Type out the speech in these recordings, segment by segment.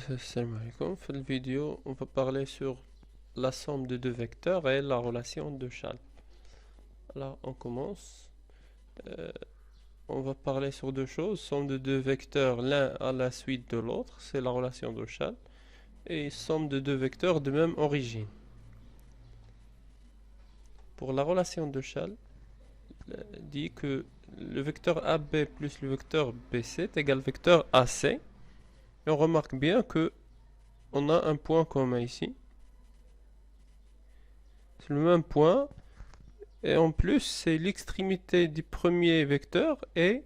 Salam alaikum. Dans la vidéo, on va parler sur la somme de deux vecteurs et la relation de Chasles. Alors, on commence. Euh, on va parler sur deux choses. Somme de deux vecteurs l'un à la suite de l'autre, c'est la relation de Chasles. Et somme de deux vecteurs de même origine. Pour la relation de Chasles, dit que le vecteur AB plus le vecteur BC est égal au vecteur AC. Et on remarque bien que on a un point commun ici. C'est le même point. Et en plus, c'est l'extrémité du premier vecteur et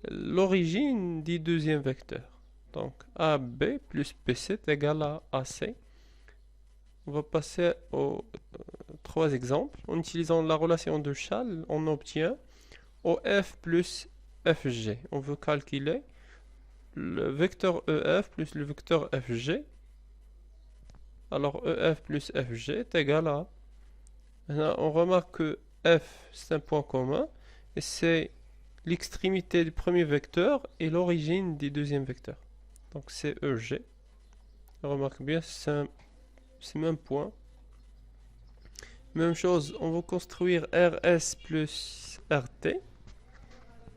l'origine du deuxième vecteur. Donc AB plus BC est égal à AC. On va passer aux trois exemples. En utilisant la relation de Chasles, on obtient OF plus FG. On veut calculer le vecteur EF plus le vecteur FG. Alors EF plus FG est égal à... Maintenant, on remarque que F c'est un point commun et c'est l'extrémité du premier vecteur et l'origine du deuxième vecteur. Donc c'est EG. On remarque bien, c'est le même point. Même chose, on va construire RS plus RT.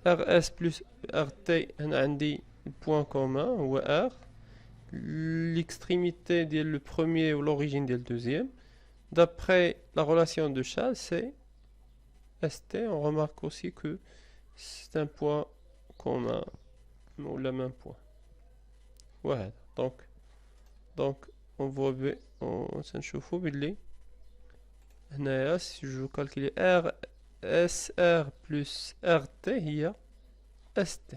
RS plus RT, on a dit le point commun, ou R. L'extrémité de le premier ou l'origine du deuxième. D'après la relation de Chasles, c'est ST. On remarque aussi que c'est un point commun ou le même point. Ouais, donc on voit bien, on s'enchauffe باللي هنايا si je calcule R SR plus RT هي ST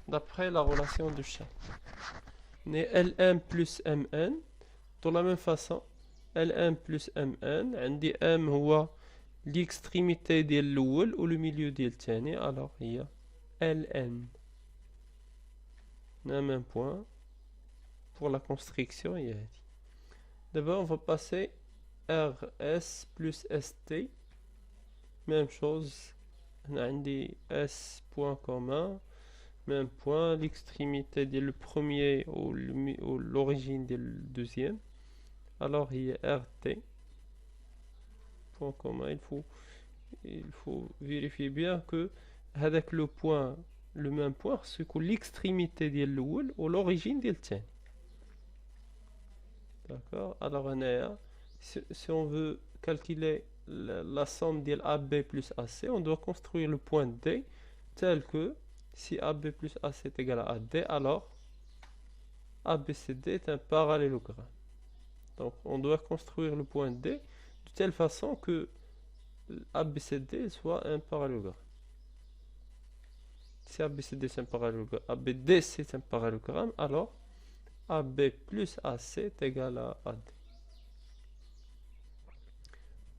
d'après la relation de Chasles. LM plus MN de la même façon LM plus MN عندي M هو l'extrémité ديال الأول و le milieu ديال الثاني alors هي LN. On a un même point pour la construction. D'abord, on va passer RS plus ST. Même chose. On a dit S point commun. Même point. L'extrémité du premier ou l'origine du deuxième. Alors, il y a RT. Point commun. Il faut vérifier bien que avec le point, le même point, c'est que l'extrémité de l'ouel ou l'origine de l'tien. D'accord. Alors, si on veut calculer la somme de AB plus AC, on doit construire le point D tel que si AB plus AC est égal à AD, alors ABCD est un parallélogramme. Donc, on doit construire le point D de telle façon que ABCD soit un parallélogramme. Si ABCD c'est un parallélogramme, ABD c'est un parallélogramme, alors AB plus AC est égal à AD.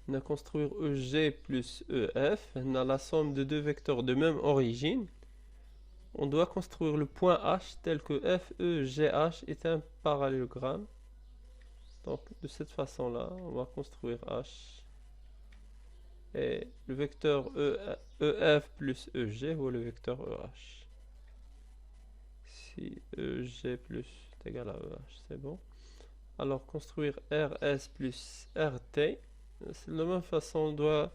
On a construire EG plus EF, on a la somme de deux vecteurs de même origine. On doit construire le point H tel que FEGH est un parallélogramme. Donc de cette façon-là, on va construire H. Et le vecteur EF plus EG ou le vecteur EH. Si EG plus est égal à EH, c'est bon. Alors construire RS plus RT. C'est de la même façon, on doit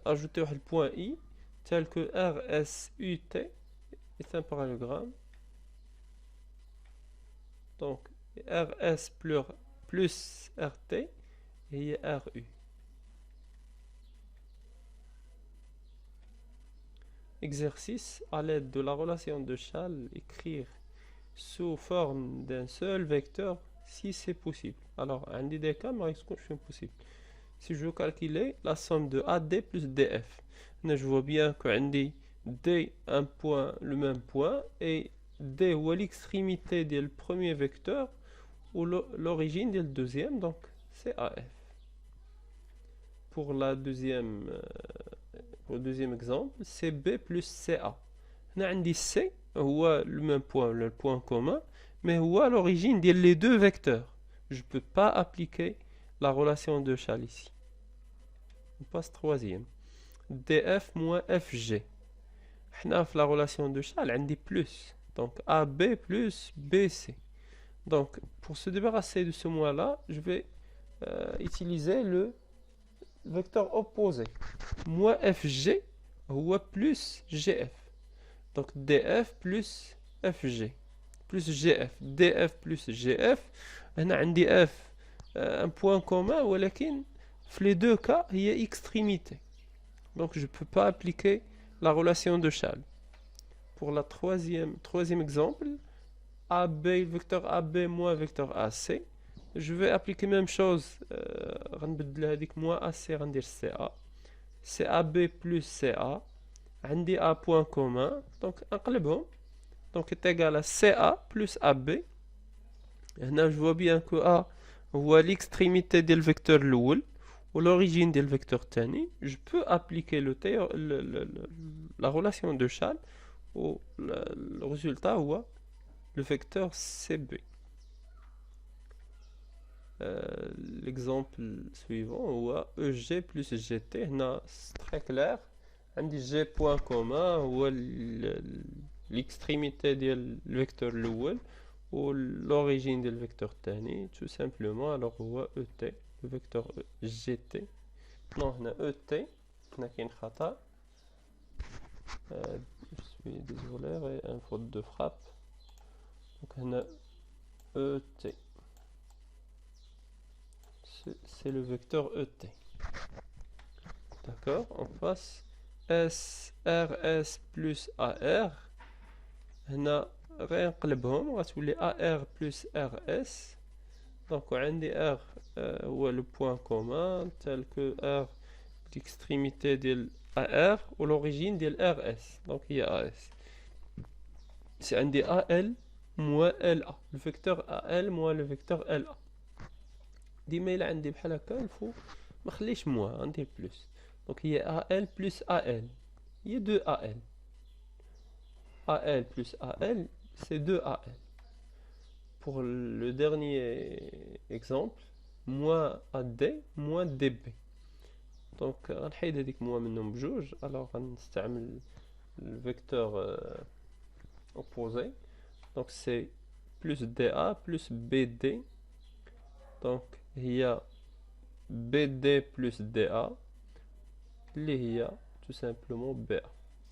ajouter le point I tel que RSUT est un parallélogramme. Donc RS plus RT et RU. Exercice à l'aide de la relation de Chasles, écrire sous forme d'un seul vecteur si c'est possible. Alors, un des cas, mais c'est impossible. Si je veux calculer la somme de AD plus DF, je vois bien que D un point, le même point, et D ou l'extrémité du premier vecteur ou l'origine du deuxième, donc c'est AF. Pour le deuxième exemple, c'est B plus CA. On a dit C, ou le même point, le point commun, mais ou l'origine des deux vecteurs. Je ne peux pas appliquer la relation de Chasles ici. On passe troisième. DF moins FG. On a la relation de Chasles, on dit plus. Donc AB plus BC. Donc pour se débarrasser de ce moins-là, je vais utiliser le vecteur opposé. Moins FG ou plus GF. Donc DF plus FG plus GF. DF plus GF. هنا عندي F un point commun, ولكن في les deux cas, il y a extrémité. Donc je ne peux pas appliquer la relation de Chasles. Pour la troisième exemple, AB, vecteur AB moins vecteur AC, je vais appliquer même chose. غنبدل هذيك moins AC غندير CA. CAB plus CA. عندي A point commun. Donc نقلبهم. Donc est égal à CA plus AB. هنا je vois bien que A هو l'extrémité ديال الفيكتور الأول والorigine ديال الفيكتور الثاني. Je peux appliquer la relation de Chasles le résultat هو le vecteur CB. L'exemple suivant هو EG plus GT. هنا c'est très clair. عندي G point commun هو l'extrémité ديال الفيكتور الأول والorigine ديال الفيكتور الثاني. tout simplement alors هو ET le vecteur GT. non هنا ET هنا كاين خطأ. je suis désolé, un faute de frappe. donc هنا ET c'est le vecteur ET. D'accord, on passe SRS plus AR. هنا غنقلبهم غتولي AR plus RS. donc عندي R هو le point commun tel que R l'extrémité ديال AR ou l'origine ديال RS. donc il y a AS. c'est عندي AL moins LA. le vecteur AL moins le vecteur LA. ديما إلا عندي بحال هكا الفو ما خليش موان غندير بلس. donc il y a AL plus AL. il y a 2 AL. AL plus AL c'est 2 AL. pour le dernier exemple moins AD moins DB. donc غنحيد هذيك موان منهم بجوج. alors غنستعمل le vecteur opposé. donc c'est plus DA plus BD. donc هي BD plus DA اللي هي tout simplement BA.